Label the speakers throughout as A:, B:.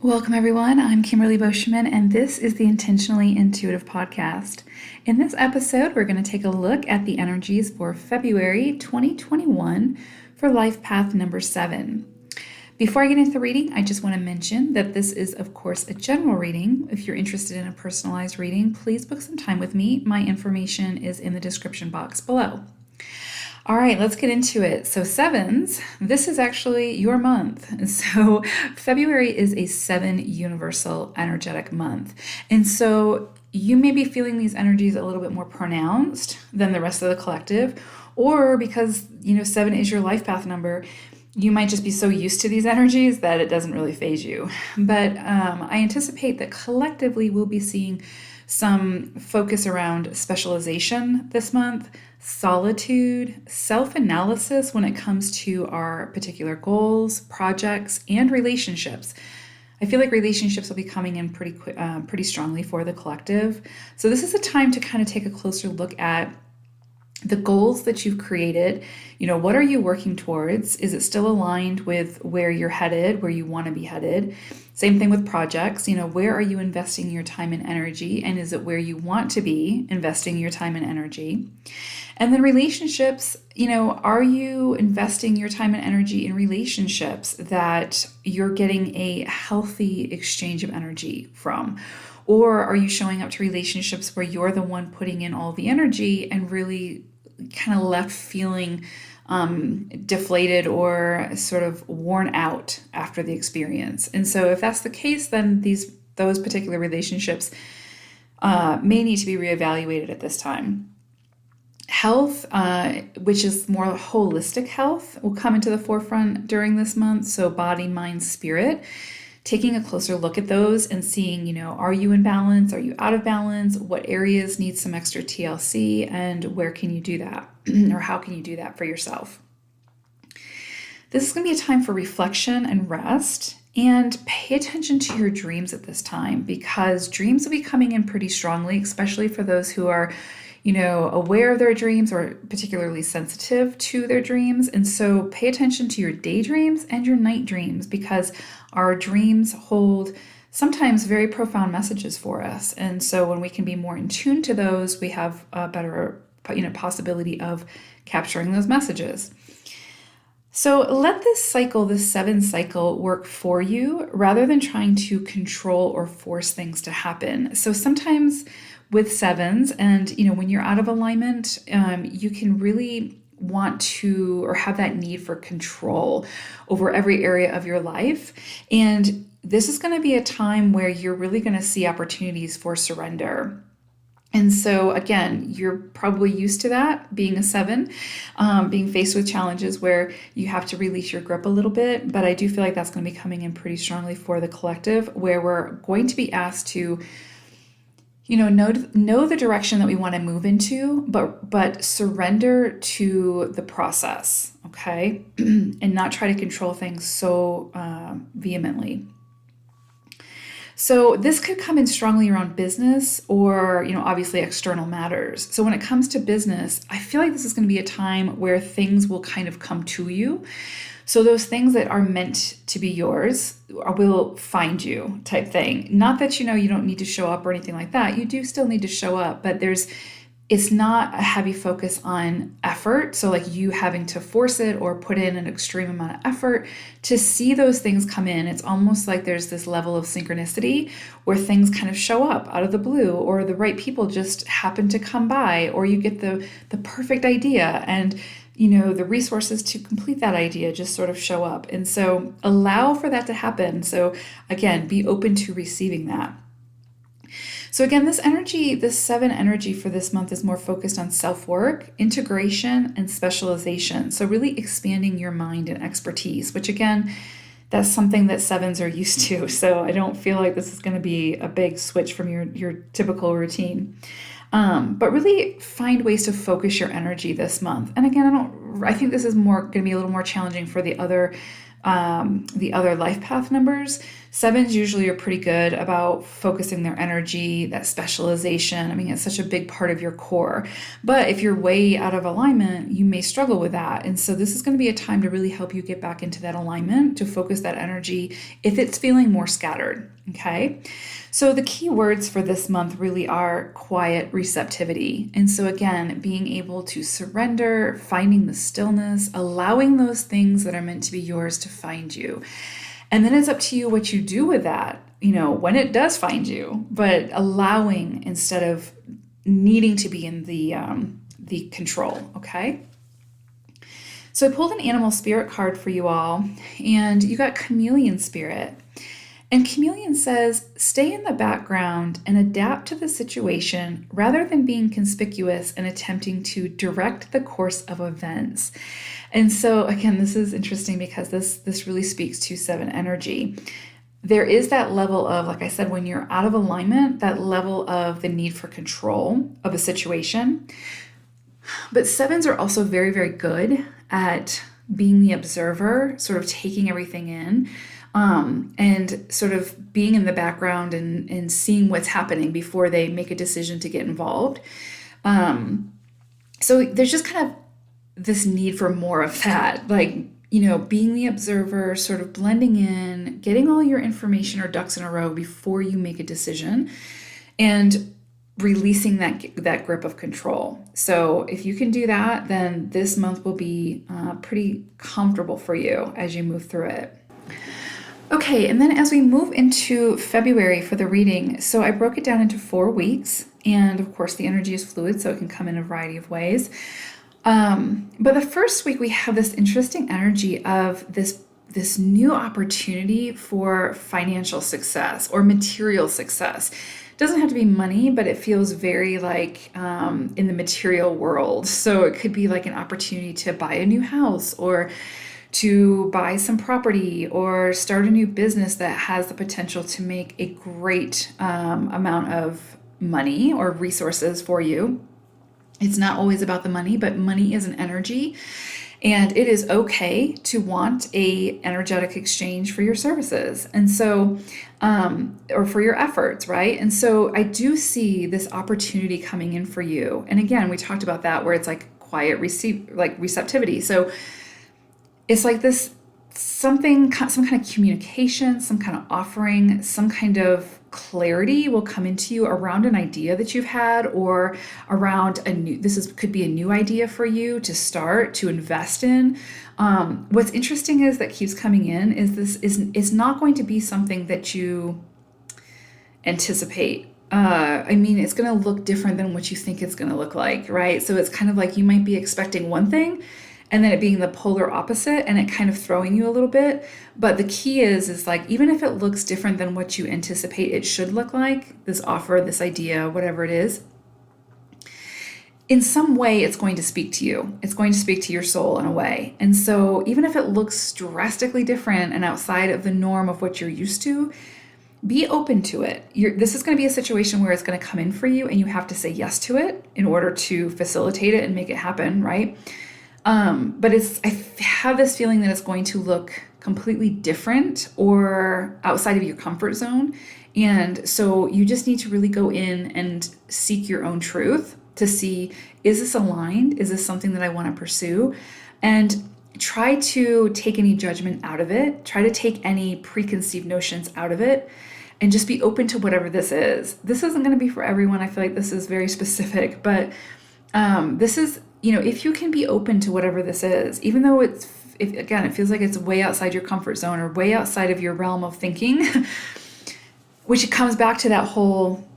A: Welcome, everyone. I'm Kimberly Boschman, and this is the Intentionally Intuitive Podcast. In this episode, we're going to take a look at the energies for February 2021 for life path number 7. Before I get into the reading, I just want to mention that this is, of course, a general reading. If you're interested in a personalized reading, please book some time with me. My information is in the description box below. All right, let's get into it. So sevens, this is actually your month. So February is a 7 universal energetic month. And so you may be feeling these energies a little bit more pronounced than the rest of the collective, or because, 7 is your life path number, you might just be so used to these energies that it doesn't really faze you. But I anticipate that collectively we'll be seeing some focus around specialization this month, solitude, self-analysis when it comes to our particular goals, projects, and relationships. I feel like relationships will be coming in pretty strongly for the collective. So this is a time to kind of take a closer look at the goals that you've created. What are you working towards? Is it still aligned with where you're headed, where you want to be headed? Same thing with projects. Where are you investing your time and energy? And is it where you want to be investing your time and energy? And then relationships, are you investing your time and energy in relationships that you're getting a healthy exchange of energy from? Or are you showing up to relationships where you're the one putting in all the energy and really kind of left feeling deflated or sort of worn out after the experience? And so if that's the case, then those particular relationships may need to be reevaluated at this time. Health, which is more holistic health, will come into the forefront during this month. So body, mind, spirit. Taking a closer look at those and seeing, are you in balance? Are you out of balance? What areas need some extra TLC, and where can you do that? Or how can you do that for yourself? This is going to be a time for reflection and rest, and pay attention to your dreams at this time, because dreams will be coming in pretty strongly, especially for those who are aware of their dreams or particularly sensitive to their dreams. And so pay attention to your daydreams and your night dreams, because our dreams hold sometimes very profound messages for us. And so when we can be more in tune to those, we have a better possibility of capturing those messages. So let this 7 cycle work for you rather than trying to control or force things to happen. So sometimes with sevens, and when you're out of alignment, you can really want to or have that need for control over every area of your life. And this is going to be a time where you're really going to see opportunities for surrender. And so again, you're probably used to that, being a 7, being faced with challenges where you have to release your grip a little bit. But I do feel like that's going to be coming in pretty strongly for the collective, where we're going to be asked to know the direction that we want to move into, but surrender to the process, okay? And not try to control things so vehemently. So this could come in strongly around business or, obviously external matters. So when it comes to business, I feel like this is going to be a time where things will kind of come to you. So those things that are meant to be yours will find you, type thing. Not that, you don't need to show up or anything like that. You do still need to show up, but it's not a heavy focus on effort. So like you having to force it or put in an extreme amount of effort to see those things come in. It's almost like there's this level of synchronicity where things kind of show up out of the blue, or the right people just happen to come by, or you get the perfect idea, and the resources to complete that idea just sort of show up. And so allow for that to happen. So again, be open to receiving that. So again, this 7 energy for this month is more focused on self-work, integration, and specialization. So really expanding your mind and expertise, which again, that's something that 7s are used to. So I don't feel like this is going to be a big switch from your typical routine. But really find ways to focus your energy this month. And again, I think this is going to be a little more challenging for the other life path numbers. Sevens usually are pretty good about focusing their energy, that specialization. I mean, it's such a big part of your core. But if you're way out of alignment, you may struggle with that. And so this is going to be a time to really help you get back into that alignment, to focus that energy if it's feeling more scattered. Okay. So the key words for this month really are quiet receptivity. And so again, being able to surrender, finding the stillness, allowing those things that are meant to be yours to find you. And then it's up to you what you do with that, when it does find you, but allowing instead of needing to be in the control, okay? So I pulled an animal spirit card for you all, and you got chameleon spirit. And chameleon says, stay in the background and adapt to the situation rather than being conspicuous and attempting to direct the course of events. And so again, this is interesting because this really speaks to 7 energy. There is that level of, like I said, when you're out of alignment, that level of the need for control of a situation. But 7s are also very, very good at being the observer, sort of taking everything in. And sort of being in the background and seeing what's happening before they make a decision to get involved. So there's just kind of this need for more of that, like, being the observer, sort of blending in, getting all your information or ducks in a row before you make a decision, and releasing that grip of control. So if you can do that, then this month will be pretty comfortable for you as you move through it. Okay, and then as we move into February for the reading, so I broke it down into 4 weeks, and of course the energy is fluid, so it can come in a variety of ways. But the first week we have this interesting energy of this new opportunity for financial success or material success. It doesn't have to be money, but it feels very like in the material world. So it could be like an opportunity to buy a new house or to buy some property or start a new business that has the potential to make a great amount of money or resources for you. It's not always about the money, but money is an energy, and it is okay to want a energetic exchange for your services. And so, or for your efforts, right? And so I do see this opportunity coming in for you. And again, we talked about that where it's like quiet receptivity. So it's like this some kind of communication, some kind of offering, some kind of clarity will come into you around an idea that you've had or around could be a new idea for you to start, to invest in. What's interesting is that keeps coming in is not going to be something that you anticipate. It's going to look different than what you think it's going to look like, right? So it's kind of like you might be expecting one thing and then it being the polar opposite and it kind of throwing you a little bit. But the key is like, even if it looks different than what you anticipate it should look like, this offer, this idea, whatever it is, in some way it's going to speak to you. It's going to speak to your soul in a way. And so even if it looks drastically different and outside of the norm of what you're used to, be open to it. This is going to be a situation where it's going to come in for you and you have to say yes to it in order to facilitate it and make it happen, right? But I have this feeling that it's going to look completely different or outside of your comfort zone. And so you just need to really go in and seek your own truth to see, is this aligned? Is this something that I want to pursue? And try to take any judgment out of it. Try to take any preconceived notions out of it and just be open to whatever this is. This isn't going to be for everyone. I feel like this is very specific, but this is, if you can be open to whatever this is, even though it feels like it's way outside your comfort zone or way outside of your realm of thinking, which comes back to that whole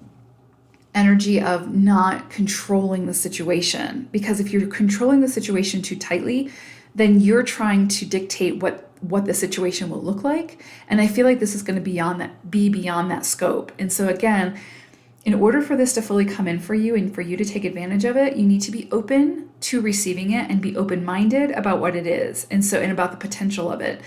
A: energy of not controlling the situation. Because if you're controlling the situation too tightly, then you're trying to dictate what the situation will look like. And I feel like this is going to be beyond that scope. And so again, in order for this to fully come in for you and for you to take advantage of it, you need to be open to receiving it and be open-minded about what it is and about the potential of it.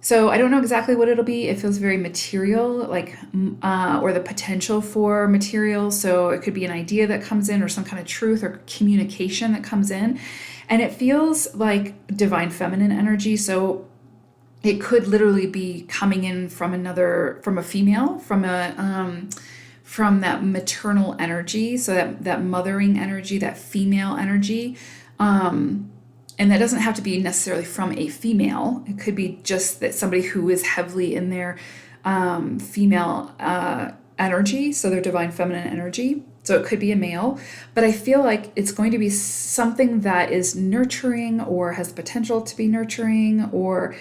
A: So I don't know exactly what it'll be. It feels very material, or the potential for material. So it could be an idea that comes in or some kind of truth or communication that comes in. And it feels like divine feminine energy. So It could literally be coming in from from a female, from that maternal energy, so that mothering energy, that female energy. And that doesn't have to be necessarily from a female. It could be just that somebody who is heavily in their female energy, so their divine feminine energy. So it could be a male, but I feel like it's going to be something that is nurturing or has the potential to be nurturing or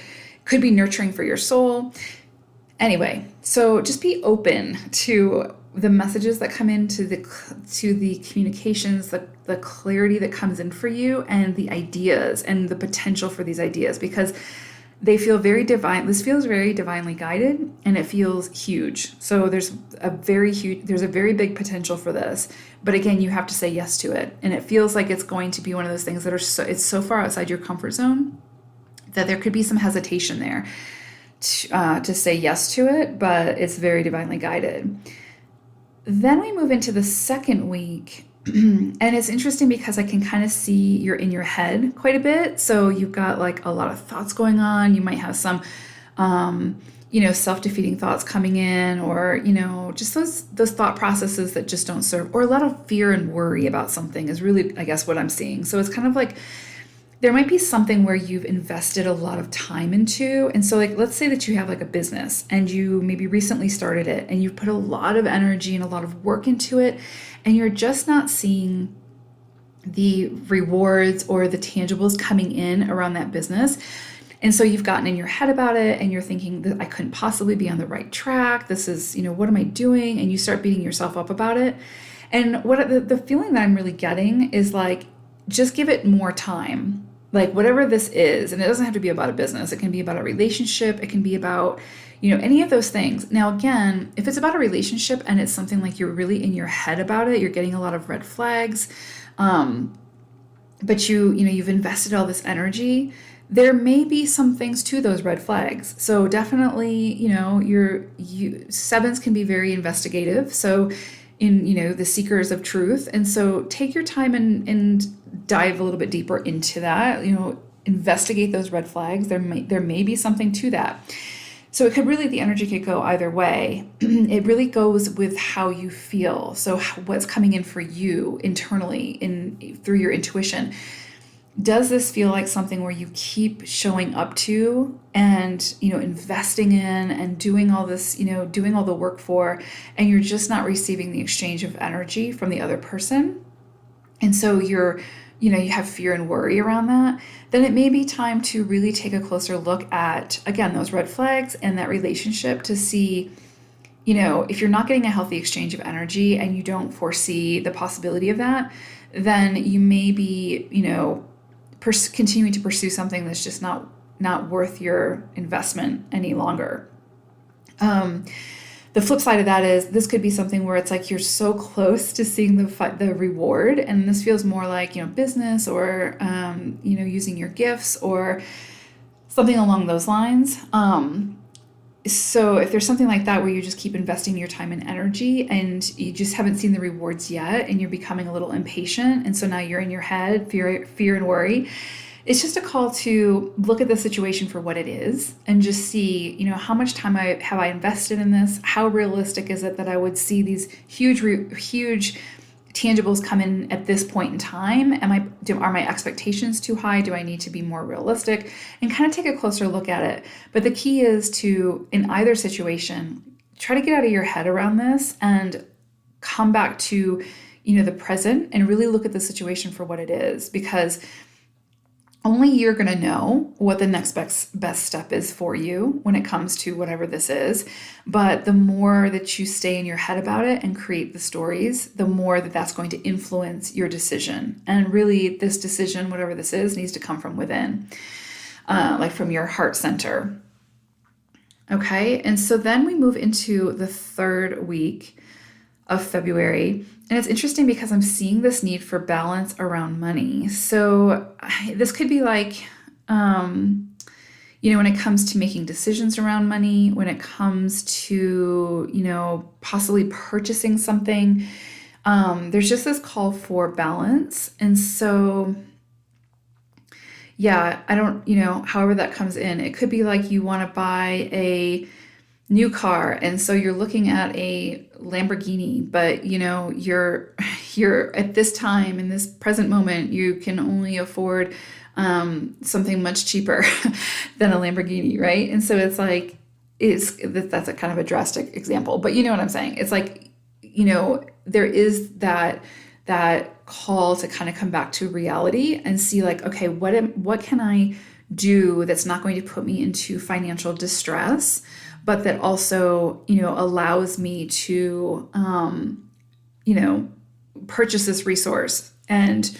A: could be nurturing for your soul. Anyway, so just be open to the messages that come into the communications, the clarity that comes in for you, and the ideas and the potential for these ideas, because they feel very divine. This feels very divinely guided, and it feels huge. So there's a very big potential for this. But again, you have to say yes to it. And it feels like it's going to be one of those things that it's so far outside your comfort zone that there could be some hesitation there to say yes to it, but it's very divinely guided. Then we move into the second week. And it's interesting because I can kind of see you're in your head quite a bit. So you've got like a lot of thoughts going on. You might have some, self-defeating thoughts coming in, or, just those thought processes that just don't serve, or a lot of fear and worry about something is really, I guess, what I'm seeing. So it's kind of like there might be something where you've invested a lot of time into. And so like, let's say that you have like a business and you maybe recently started it and you've put a lot of energy and a lot of work into it, and you're just not seeing the rewards or the tangibles coming in around that business. And so you've gotten in your head about it and you're thinking that I couldn't possibly be on the right track. This is, what am I doing? And you start beating yourself up about it. And what the feeling that I'm really getting is like, just give it more time. Like whatever this is, and it doesn't have to be about a business. It can be about a relationship. It can be about, any of those things. Now, again, if it's about a relationship and it's something like you're really in your head about it, you're getting a lot of red flags, but you've invested all this energy, there may be some things to those red flags. So definitely, sevens can be very investigative. So in, the seekers of truth. And so take your time and dive a little bit deeper into that, investigate those red flags. There may be something to that. So it could really, the energy could go either way. It really goes with how you feel. So what's coming in for you internally through your intuition. Does this feel like something where you keep showing up to and, investing in and doing all this, doing all the work for, and you're just not receiving the exchange of energy from the other person? And so you have fear and worry around that, then it may be time to really take a closer look at, again, those red flags and that relationship to see, if you're not getting a healthy exchange of energy and you don't foresee the possibility of that, then you may be, continuing to pursue something that's just not worth your investment any longer. The flip side of that is this could be something where it's like you're so close to seeing the reward, and this feels more like business or using your gifts or something along those lines. So if there's something like that where you just keep investing your time and energy and you just haven't seen the rewards yet and you're becoming a little impatient, and so now you're in your head, fear and worry, it's just a call to look at the situation for what it is and just see, how much time have I invested in this? How realistic is it that I would see these huge tangibles come in at this point in time? Are my expectations too high? Do I need to be more realistic? And kind of take a closer look at it. But the key is to, in either situation, try to get out of your head around this and come back to, the present and really look at the situation for what it is, because only you're going to know what the next best step is for you when it comes to whatever this is. But the more that you stay in your head about it and create the stories, the more that's going to influence your decision. And really, this decision, whatever this is, needs to come from within, like from your heart center. Okay, and so then we move into the third week of February. And it's interesting because I'm seeing this need for balance around money. So this could be like, when it comes to making decisions around money, when it comes to, possibly purchasing something, there's just this call for balance. And so, yeah, I don't, however that comes in. It could be like you want to buy a new car, and so you're looking at a Lamborghini, but you're at this time in this present moment you can only afford something much cheaper than a Lamborghini, right? And so it's like that's a kind of a drastic example, but you know what I'm saying. It's like, there is that call to kind of come back to reality and see like, okay, what can I do that's not going to put me into financial distress, but that also, allows me to, purchase this resource and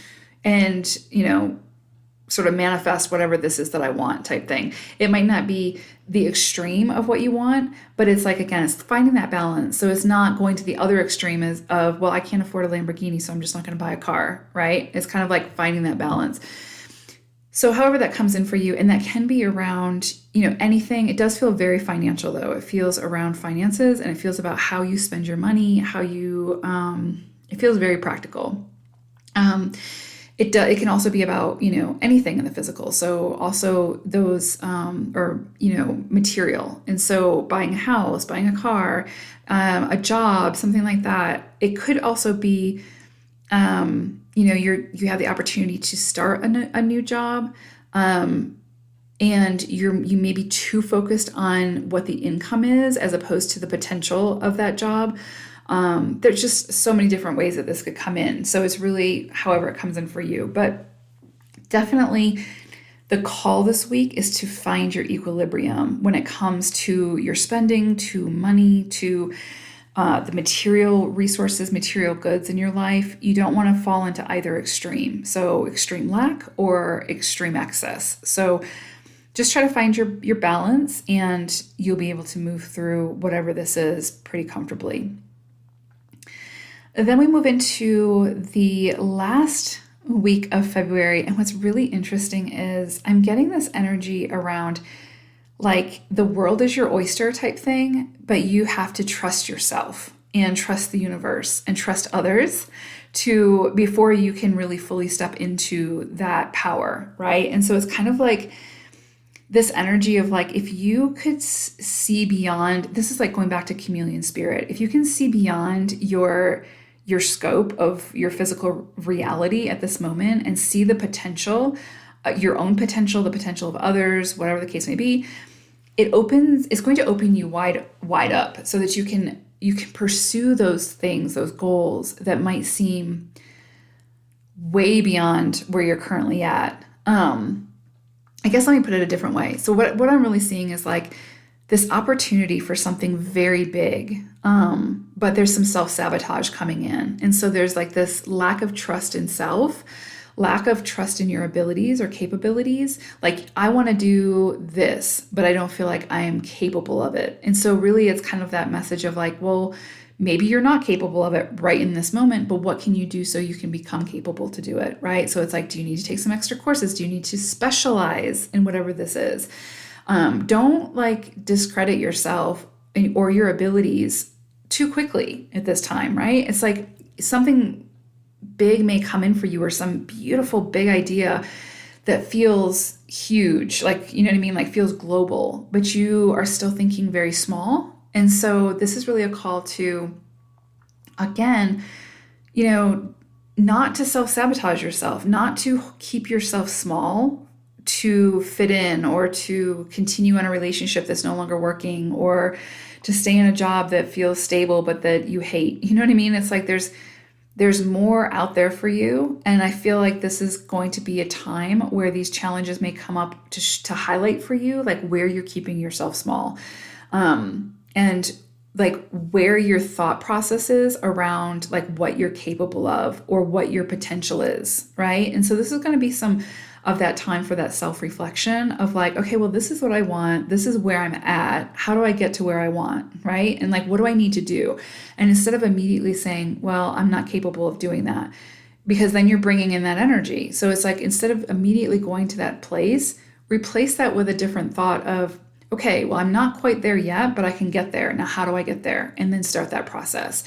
A: sort of manifest whatever this is that I want type thing. It might not be the extreme of what you want, but it's like, again, it's finding that balance. So it's not going to the other extreme of, well, I can't afford a Lamborghini, so I'm just not going to buy a car, right? It's kind of like finding that balance. So however that comes in for you, and that can be around, anything. It does feel very financial though. It feels around finances, and it feels about how you spend your money, it feels very practical. It can also be about, anything in the physical. So also those, material. And so buying a house, buying a car, a job, something like that. It could also be, you have the opportunity to start a new job, and you may be too focused on what the income is as opposed to the potential of that job. There's just so many different ways that this could come in. So it's really however it comes in for you. But definitely the call this week is to find your equilibrium when it comes to your spending, to money, to the material resources, material goods in your life. You don't want to fall into either extreme. So extreme lack or extreme excess. So just try to find your balance, and you'll be able to move through whatever this is pretty comfortably. Then we move into the last week of February. And what's really interesting is I'm getting this energy around like the world is your oyster type thing, but you have to trust yourself and trust the universe and trust others before you can really fully step into that power, right? And so it's kind of like this energy of like, if you could see beyond, this is like going back to chameleon spirit. If you can see beyond your scope of your physical reality at this moment and see the potential, your own potential, the potential of others, whatever the case may be, it's going to open you wide up so that you can pursue those things, those goals that might seem way beyond where you're currently at. I guess let me put it a different way. So what I'm really seeing is like this opportunity for something very big, but there's some self-sabotage coming in. And so there's like this lack of trust in self, lack of trust in your abilities or capabilities. Like, I want to do this, but I don't feel like I am capable of it. And so really it's kind of that message of like, well, maybe you're not capable of it right in this moment, but what can you do so you can become capable to do it, right? So it's like, do you need to take some extra courses? Do you need to specialize in whatever this is? Don't like discredit yourself or your abilities too quickly at this time, right? It's like something big may come in for you, or some beautiful big idea that feels huge, like, you know what I mean? Like feels global, but you are still thinking very small. And so this is really a call to, again, not to self-sabotage yourself, not to keep yourself small to fit in or to continue in a relationship that's no longer working, or to stay in a job that feels stable but that you hate. You know what I mean? It's like there's more out there for you. And I feel like this is going to be a time where these challenges may come up to highlight for you, like where you're keeping yourself small. And like where your thought process is around like what you're capable of or what your potential is, right? And so this is going to be some of that time for that self-reflection of like, okay, well, this is what I want. This is where I'm at. How do I get to where I want, right? And like, what do I need to do? And instead of immediately saying, well, I'm not capable of doing that, because then you're bringing in that energy. So it's like, instead of immediately going to that place, replace that with a different thought of, okay, well, I'm not quite there yet, but I can get there. Now, how do I get there? And then start that process.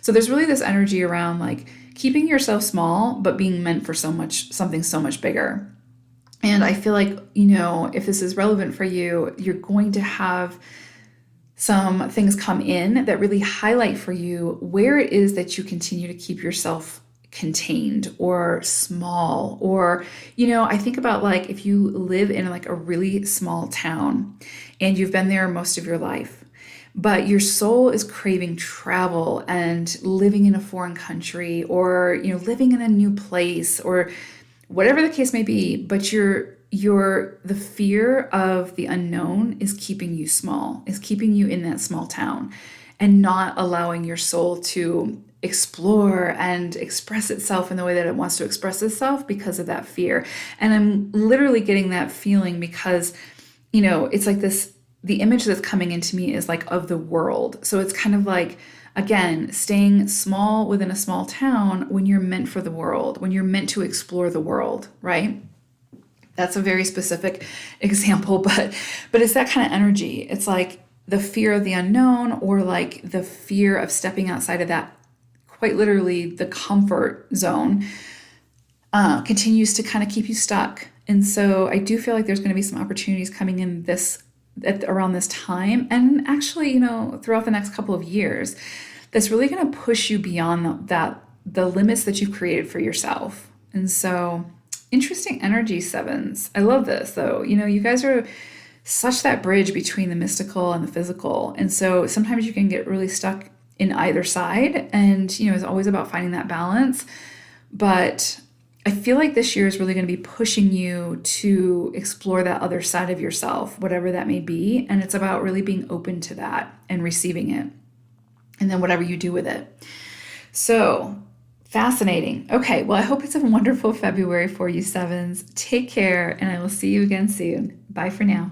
A: So there's really this energy around like keeping yourself small, but being meant for something so much bigger. And I feel like, if this is relevant for you, you're going to have some things come in that really highlight for you where it is that you continue to keep yourself contained or small. Or, I think about like if you live in like a really small town and you've been there most of your life, but your soul is craving travel and living in a foreign country, or living in a new place, or whatever the case may be, but the fear of the unknown is keeping you small, is keeping you in that small town and not allowing your soul to explore and express itself in the way that it wants to express itself because of that fear. And I'm literally getting that feeling because, it's like this, the image that's coming into me is like of the world. So it's kind of like, again, staying small within a small town when you're meant for the world, when you're meant to explore the world, right? That's a very specific example, but it's that kind of energy. It's like the fear of the unknown, or like the fear of stepping outside of that, quite literally the comfort zone, continues to kind of keep you stuck. And so I do feel like there's going to be some opportunities coming in around this time, and actually, throughout the next couple of years, that's really going to push you beyond the limits that you've created for yourself. And so, interesting energy, sevens. I love this though. You guys are such that bridge between the mystical and the physical. And so sometimes you can get really stuck in either side. And, it's always about finding that balance. But I feel like this year is really going to be pushing you to explore that other side of yourself, whatever that may be. And it's about really being open to that and receiving it. And then whatever you do with it. So, fascinating. Okay, well, I hope it's a wonderful February for you, sevens. Take care, and I will see you again soon. Bye for now.